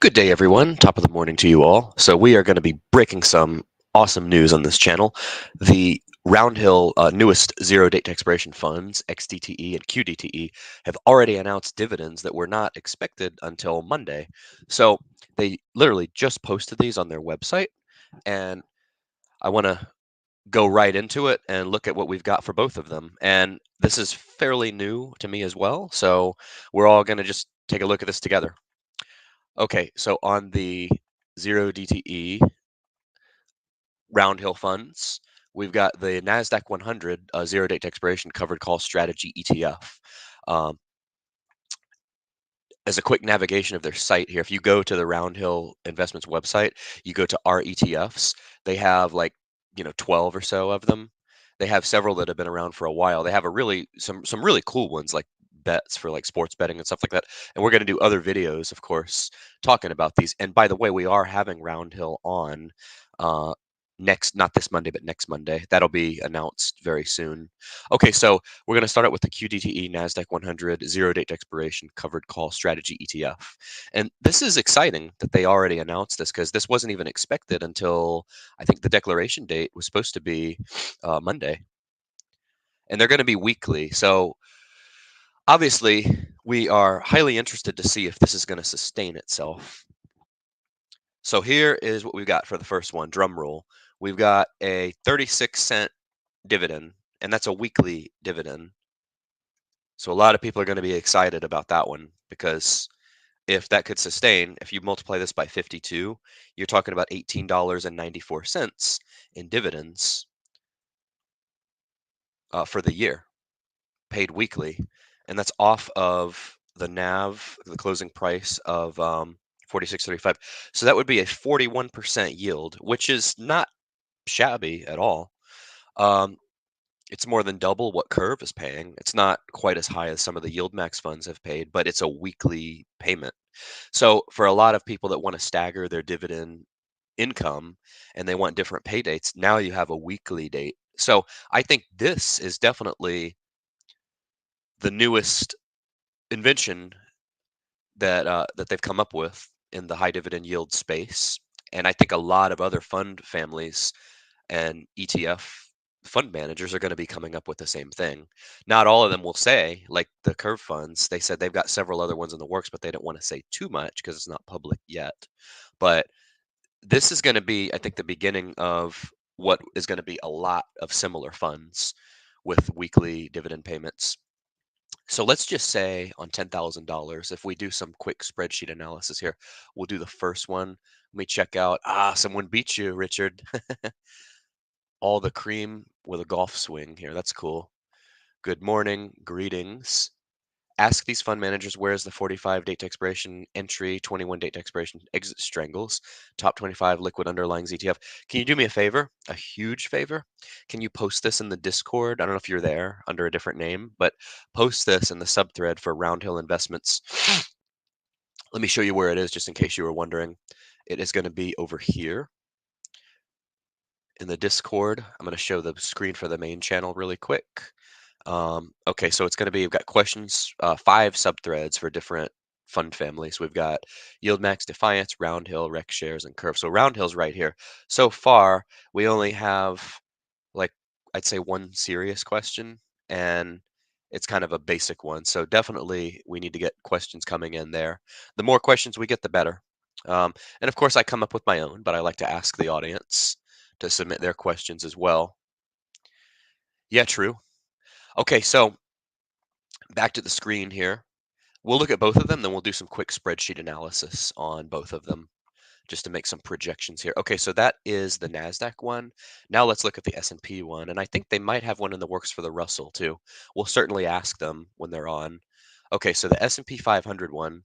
Good day, everyone. Top of the morning to you all. So we are going to be breaking some awesome news on this channel. The Roundhill newest zero date to expiration funds, XDTE and QDTE, have already announced dividends that were not expected until Monday. So they literally just posted these on their website, and I want to go right into it and look at what we've got for both of them. And this is fairly new to me as well. So we're all going to just take a look at this together. Okay, so on the 0DTE Roundhill funds, we've got the NASDAQ 100 zero date to expiration covered call strategy ETF. Um, as a quick navigation of their site here, if you go to the Roundhill Investments website, you go to our ETFs, they have 12 or so of them. They have several that have been around for a while. They have a really some really cool ones like bets for like sports betting and stuff like that. And we're going to do other videos, of course, talking about these. And by the way, we are having Roundhill on uh, next, not this Monday, but next Monday. That'll be announced very soon. Okay, so we're going to start out with the QDTE NASDAQ 100 zero date to expiration covered call strategy ETF. And this is exciting that they already announced this because this wasn't even expected until I think the declaration date was supposed to be Monday. And they're going to be weekly. So obviously, we are highly interested to see if this is going to sustain itself. So here is what we've got for the first one, drum roll. We've got a 36-cent dividend, and that's a weekly dividend. So a lot of people are going to be excited about that one because if that could sustain, if you multiply this by 52, you're talking about $18.94 in dividends for the year, paid weekly. And that's off of the NAV, the closing price of 46.35. So that would be a 41% yield, which is not shabby at all. Um, It's more than double what Curve is paying. It's not quite as high as some of the yield max funds have paid, but it's a weekly payment. So for a lot of people that want to stagger their dividend income and they want different pay dates, now you have a weekly date. So I think this is definitely the newest invention that they've come up with in the high dividend yield space. And I think a lot of other fund families and ETF fund managers are going to be coming up with the same thing. Not all of them will say, like the Curve funds, they said they've got several other ones in the works, but they don't want to say too much because it's not public yet. But this is going to be, I think, the beginning of what is going to be a lot of similar funds with weekly dividend payments. So let's just say on $10,000, if we do some quick spreadsheet analysis here, we'll do the first one. Let me check out. Someone beat you, Richard. All the cream with a golf swing here. That's cool. Good morning. Greetings. Ask these fund managers where is the 45 date to expiration entry, 21 date to expiration exit strangles, top 25 liquid underlying ETF. Can you do me a favor? A huge favor? Can you post this in the Discord? I don't know if you're there under a different name, but post this in the subthread for Roundhill Investments. Let me show you where it is just in case you were wondering. It is going to be over here in the Discord. I'm going to show the screen for the main channel really quick. Okay, so it's going to be, we've got questions, 5 subthreads for different fund families. We've got Yield Max, Defiance, Roundhill, Rec Shares, and Curve. So Roundhill's right here. So far, we only have like, I'd say one serious question, and it's kind of a basic one. So definitely we need to get questions coming in there. The more questions we get, the better. And of course, I come up with my own, but I like to ask the audience to submit their questions as well. Yeah, true. Okay, so back to the screen here. We'll look at both of them, then we'll do some quick spreadsheet analysis on both of them just to make some projections here. Okay, so that is the NASDAQ one. Now let's look at the S&P one, and I think they might have one in the works for the Russell too. We'll certainly ask them when they're on. Okay, so the S&P 500 one,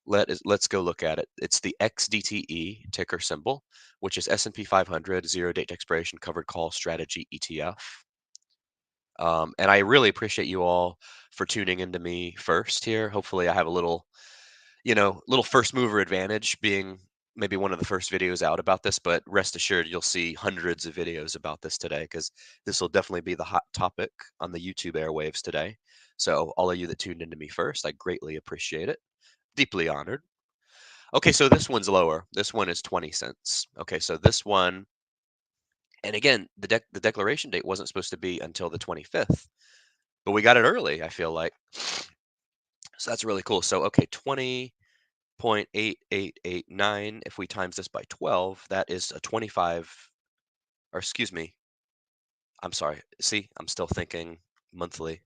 let's go look at it. It's the XDTE ticker symbol, which is S&P 500 zero date expiration covered call strategy ETF. And I really appreciate you all for tuning into me first here. Hopefully, I have a little first mover advantage being maybe one of the first videos out about this, but rest assured you'll see hundreds of videos about this today because this will definitely be the hot topic on the YouTube airwaves today. So all of you that tuned into me first, I greatly appreciate it. Deeply honored. Okay, so this one's lower. This one is 20 cents. Okay, so this one, and again, the declaration date wasn't supposed to be until the 25th, but we got it early, I feel like. So that's really cool. So okay, 20.8889. If we times this by 12, that is a 25, or excuse me, I'm sorry. See, I'm still thinking monthly.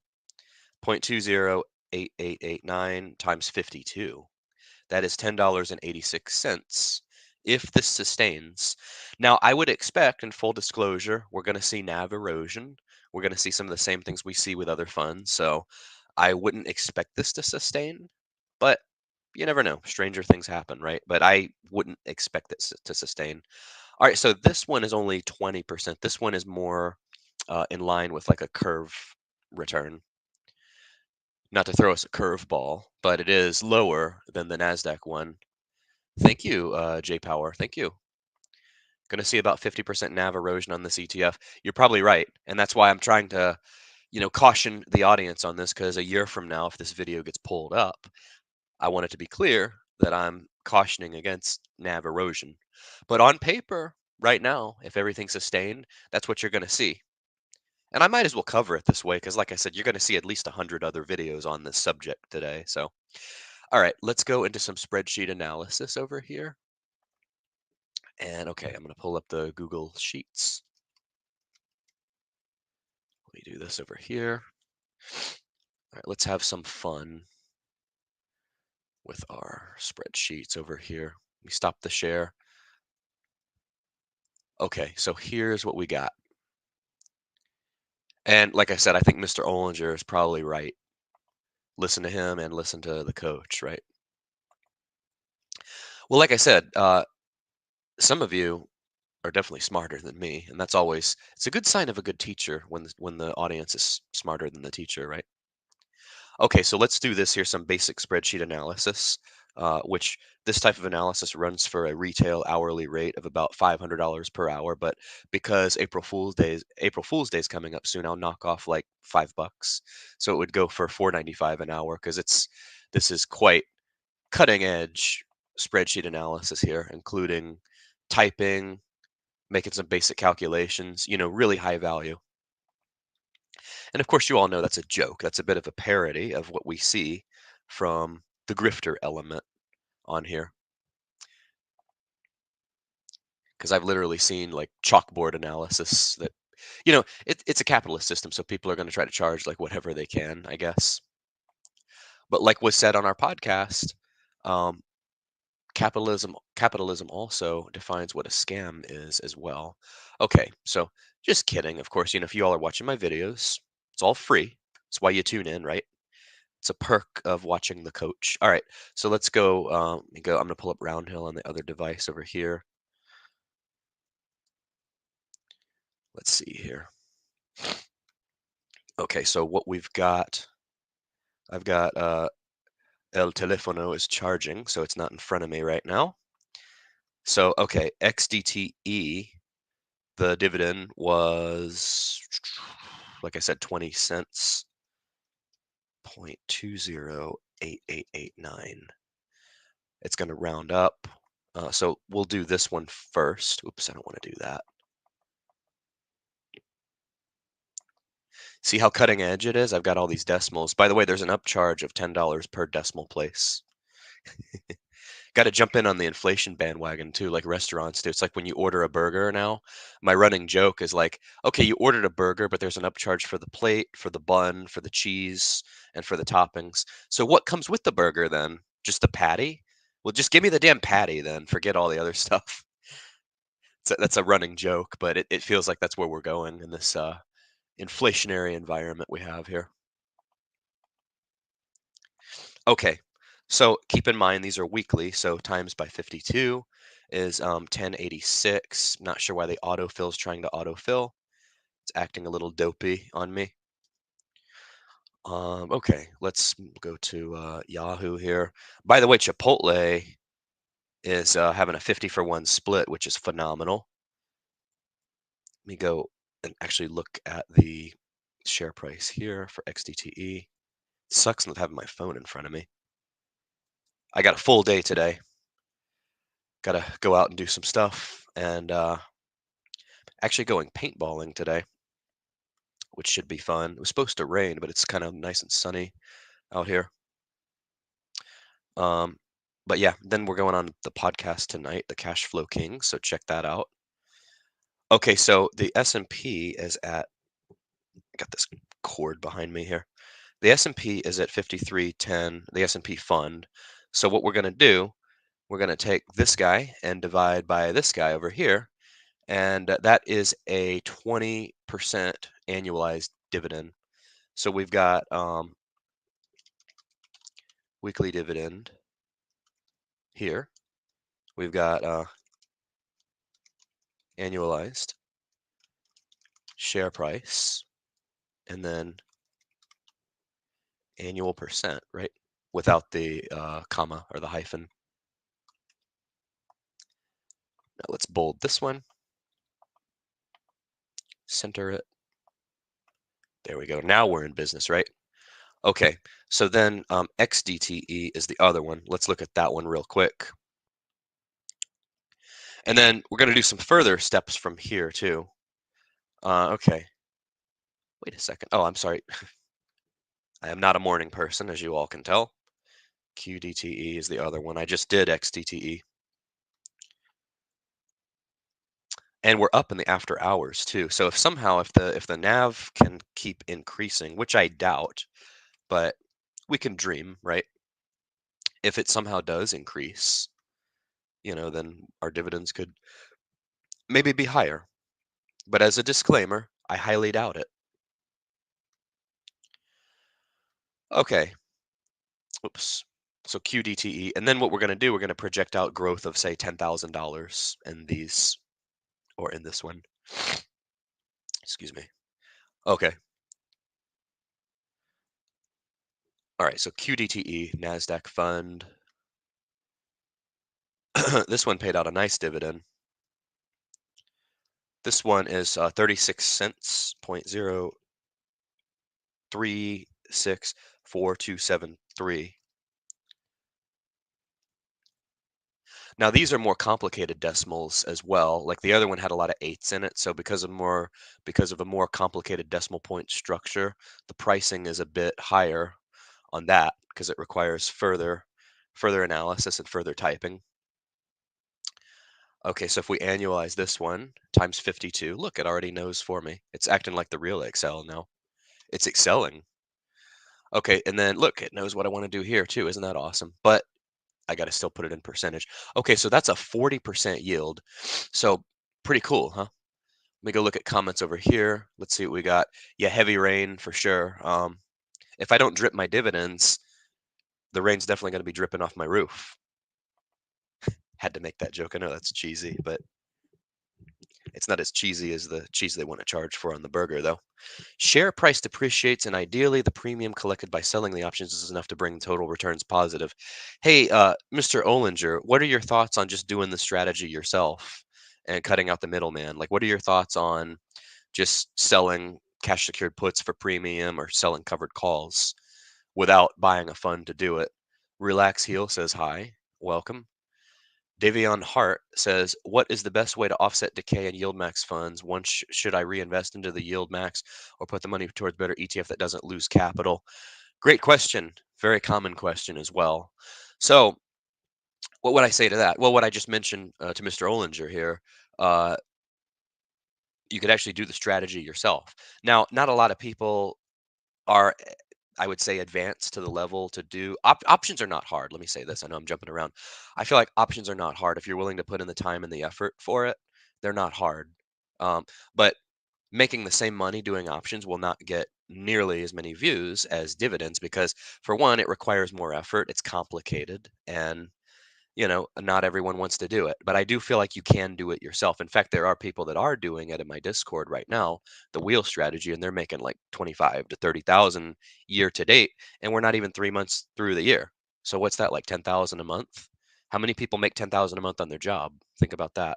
0.208889 times 52. That is $10.86 if this sustains. Now, I would expect, in full disclosure, we're going to see NAV erosion. We're going to see some of the same things we see with other funds. So I wouldn't expect this to sustain, but you never know. Stranger things happen, right? But I wouldn't expect this to sustain. All right, so this one is only 20%. This one is more in line with like a curve return. Not to throw us a curveball, but it is lower than the NASDAQ one. Thank you, J Power. Thank you. Going to see about 50% NAV erosion on this ETF. You're probably right, and that's why I'm trying to, caution the audience on this, because a year from now, if this video gets pulled up, I want it to be clear that I'm cautioning against NAV erosion. But on paper, right now, if everything's sustained, that's what you're going to see. And I might as well cover it this way because, like I said, you're going to see at least 100 other videos on this subject today. So, all right, let's go into some spreadsheet analysis over here. And okay, I'm going to pull up the Google Sheets. Let me do this over here. All right, let's have some fun with our spreadsheets over here. Let me stop the share. Okay, so here's what we got. And like I said, I think Mr. Ollinger is probably right. Listen to him and listen to the coach, right? Well, like I said, some of you are definitely smarter than me, and it's a good sign of a good teacher when the audience is smarter than the teacher, right? Okay, so let's do this here, some basic spreadsheet analysis, which this type of analysis runs for a retail hourly rate of about $500 per hour. But because April Fool's Day is coming up soon, I'll knock off like $5. So it would go for $4.95 an hour because this is quite cutting edge spreadsheet analysis here, including typing, making some basic calculations, really high value. And of course, you all know that's a joke. That's a bit of a parody of what we see from the grifter element on here. Because I've literally seen like chalkboard analysis that, it's a capitalist system. So people are going to try to charge like whatever they can, I guess. But like was said on our podcast, um, capitalism also defines what a scam is as well. Okay, so just kidding. Of course, if you all are watching my videos, it's all free. That's why you tune in, right? It's a perk of watching the coach. All right, so let's go. I'm going to pull up Roundhill on the other device over here. Let's see here. Okay, so what I've got El Telefono is charging, so it's not in front of me right now. So, okay, XDTE, the dividend was, like I said, 20 cents, 0.208889. It's going to round up. So we'll do this one first. Oops, I don't want to do that. See how cutting edge it is? I've got all these decimals. By the way, there's an upcharge of $10 per decimal place. Got to jump in on the inflation bandwagon too, like restaurants do. It's like when you order a burger now. My running joke is like, okay, you ordered a burger, but there's an upcharge for the plate, for the bun, for the cheese, and for the toppings. So what comes with the burger then? Just the patty? Well, just give me the damn patty then. Forget all the other stuff. That's a running joke, but it feels like that's where we're going in this inflationary environment we have here. Okay, so keep in mind these are weekly, so times by 52 is 1086. Not sure why the autofill's trying to autofill. It's acting a little dopey on me. Okay, let's go to Yahoo here. By the way, Chipotle is having a 50-for-1 split, which is phenomenal. Let me go and actually look at the share price here for XDTE. It sucks not having my phone in front of me. I got a full day today. Gotta go out and do some stuff, and actually going paintballing today, which should be fun. It was supposed to rain, but it's kind of nice and sunny out here. Um, but yeah, then we're going on the podcast tonight, the Cash Flow King. So check that out. Okay, so the S&P is at, got this cord behind me here. The S&P is at 5310, the S&P fund. So what we're going to do, we're going to take this guy and divide by this guy over here, and that is a 20% annualized dividend. So we've got weekly dividend here. We've got annualized share price, and then annual percent, right? Without the comma or the hyphen. Now let's bold this one, center it. There we go. Now we're in business, right? Okay, so then XDTE is the other one. Let's look at that one real quick. And then we're going to do some further steps from here too. Okay. Wait a second. Oh, I'm sorry. I am not a morning person, as you all can tell. QDTE is the other one. I just did XDTE. And we're up in the after hours too. So if somehow if the nav can keep increasing, which I doubt, but we can dream, right? If it somehow does increase, then our dividends could maybe be higher. But as a disclaimer, I highly doubt it. Okay. Oops. So QDTE. And then what we're going to do, we're going to project out growth of, say, $10,000 in these, or in this one. Excuse me. Okay. All right. So QDTE, NASDAQ fund. This one paid out a nice dividend. This one is 36 cents, 0.036427.3. Now these are more complicated decimals as well. Like the other one had a lot of eighths in it, so because of a more complicated decimal point structure, the pricing is a bit higher on that because it requires further analysis and further typing. Okay, so if we annualize this one times 52, look, it already knows for me. It's acting like the real Excel now. It's excelling. Okay, and then look, it knows what I want to do here too. Isn't that awesome? But I got to still put it in percentage. Okay, so that's a 40% yield. So pretty cool, huh? Let me go look at comments over here. Let's see what we got. Yeah, heavy rain for sure. If I don't drip my dividends, the rain's definitely going to be dripping off my roof. Had to make that joke. I know that's cheesy, but it's not as cheesy as the cheese they want to charge for on the burger, though. Share price depreciates, and ideally, the premium collected by selling the options is enough to bring total returns positive. Hey, Mr. Olinger, what are your thoughts on just doing the strategy yourself and cutting out the middleman? Like, what are your thoughts on just selling cash secured puts for premium or selling covered calls without buying a fund to do it? Relax Heel says hi, welcome. Davion Hart says, what is the best way to offset decay in yield max funds? One, should I reinvest into the yield max or put the money towards better ETF that doesn't lose capital? Great question. Very common question as well. So what would I say to that? Well, what I just mentioned to Mr. Olinger here, uh, you could actually do the strategy yourself. Now, not a lot of people are, I would say, advanced to the level to do options are not hard. Let me say this. I know I'm jumping around. I feel like options are not hard if you're willing to put in the time and the effort for it. They're not hard. But making the same money doing options will not get nearly as many views as dividends because, for one, it requires more effort. It's complicated, and not everyone wants to do it, but I do feel like you can do it yourself. In fact, there are people that are doing it in my Discord right now, the wheel strategy, and they're making like 25 to 30,000 year to date, and we're not even 3 months through the year. So what's that, like 10,000 a month? How many people make 10,000 a month on their job? Think about that.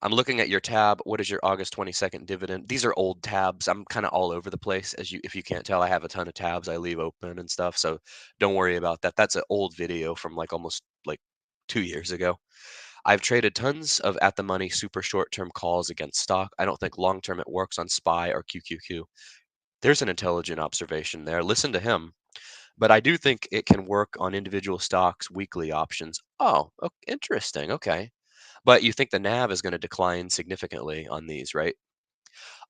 I'm looking at your tab. What is your August 22nd dividend? These are old tabs. I'm kind of all over the place. If you can't tell, I have a ton of tabs I leave open and stuff. So don't worry about that. That's an old video from like almost like 2 years ago. I've traded tons of at the money super short term calls against stock. I don't think long term it works on SPY or QQQ. There's an intelligent observation there. Listen to him. But I do think it can work on individual stocks, weekly options. Oh, interesting. Okay. But you think the NAV is going to decline significantly on these, right?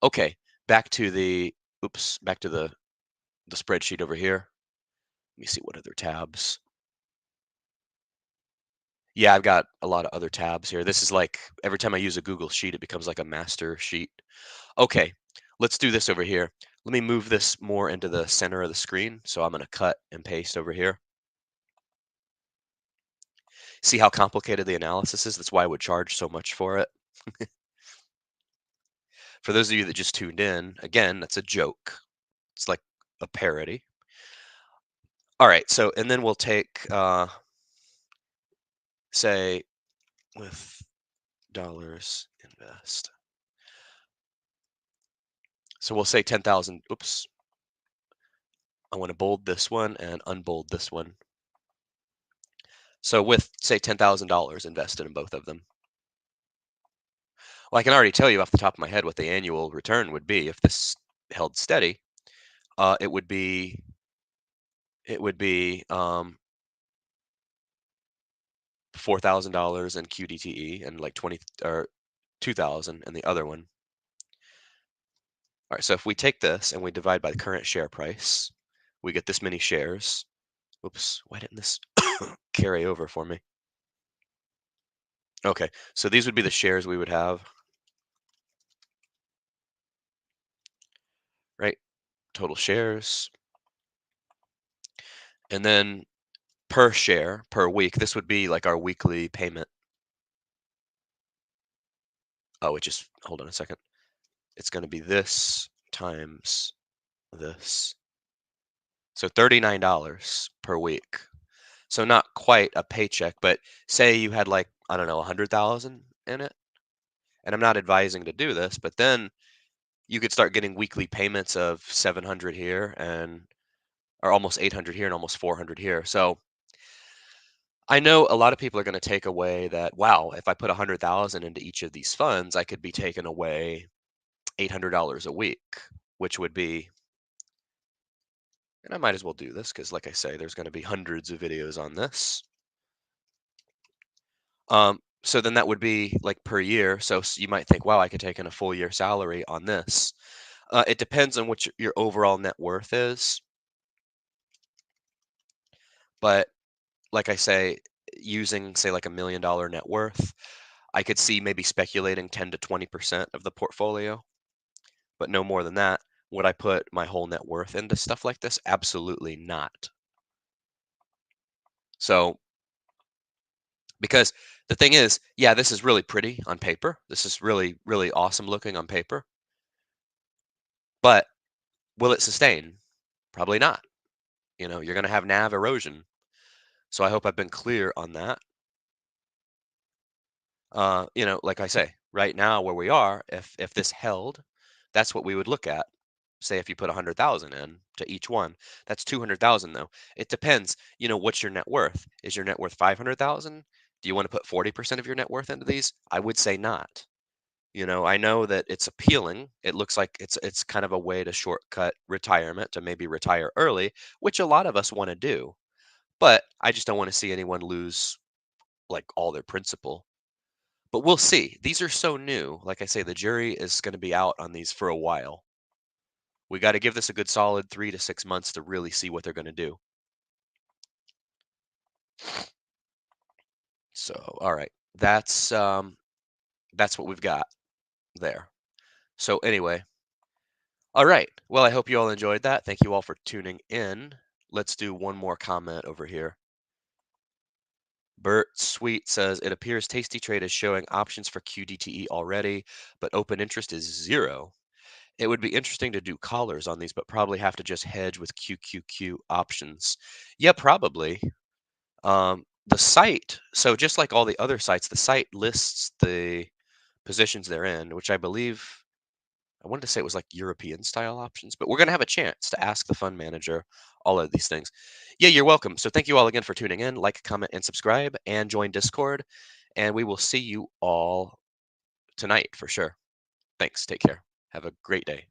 Okay. Back to the back to the spreadsheet over here. Let me see what other tabs. Yeah, I've got a lot of other tabs here. This is like every time I use a Google sheet, it becomes like a master sheet. Okay, let's do this over here. Let me move this more into the center of the screen. So I'm going to cut and paste over here. See how complicated the analysis is? That's why I would charge so much for it. For those of you that just tuned in, again, that's a joke. It's like a parody. All right, so and then we'll take, say, with dollars invest. So we'll say 10,000. Oops. I want to bold this one and unbold this one. So with, say, $10,000 invested in both of them. Well, I can already tell you off the top of my head what the annual return would be if this held steady. It would be $4,000 in QDTE and like 20 or 2,000 in the other one. All right, so if we take this and we divide by the current share price, we get this many shares. Oops, why didn't this carry over for me? Okay, so these would be the shares we would have, right? Total shares. And then per share, per week, this would be like our weekly payment. Oh, hold on a second. It's going to be this times this. So $39 per week. So not quite a paycheck, but say you had like, I don't know, 100,000 in it. And I'm not advising to do this, but then you could start getting weekly payments of 700 here and or almost 800 here and almost 400 here. So I know a lot of people are going to take away that, wow, if I put 100,000 into each of these funds, I could be taking away $800 a week, which would be, and I might as well do this because like I say, there's going to be hundreds of videos on this. So then that would be like per year. So you might think, wow, I could take in a full year salary on this. It depends on what your overall net worth is. But like I say, using say like $1 million net worth, I could see maybe speculating 10 to 20% of the portfolio, but no more than that. Would I put my whole net worth into stuff like this? Absolutely not. So, because the thing is, yeah, this is really pretty on paper. This is really, really awesome looking on paper. But will it sustain? Probably not. You're going to have NAV erosion. So I hope I've been clear on that. Like I say, right now where we are, if this held, that's what we would look at. Say if you put 100,000 in to each one, that's 200,000 though. It depends, what's your net worth? Is your net worth 500,000? Do you want to put 40% of your net worth into these? I would say not. I know that it's appealing. It looks like it's kind of a way to shortcut retirement to maybe retire early, which a lot of us want to do. But I just don't want to see anyone lose like all their principal. But we'll see. These are so new. Like I say, the jury is going to be out on these for a while. We got to give this a good solid 3 to 6 months to really see what they're going to do. So, all right, that's what we've got there. So anyway, all right. Well, I hope you all enjoyed that. Thank you all for tuning in. Let's do one more comment over here. Bert Sweet says, it appears Tasty Trade is showing options for QDTE already, but open interest is 0. It would be interesting to do collars on these, but probably have to just hedge with QQQ options. Yeah, probably. The site, so just like all the other sites, the site lists the positions they're in, which I believe I wanted to say it was like European style options, but we're going to have a chance to ask the fund manager all of these things. Yeah, you're welcome. So thank you all again for tuning in. Like, comment, and subscribe, and join Discord. And we will see you all tonight for sure. Thanks. Take care. Have a great day.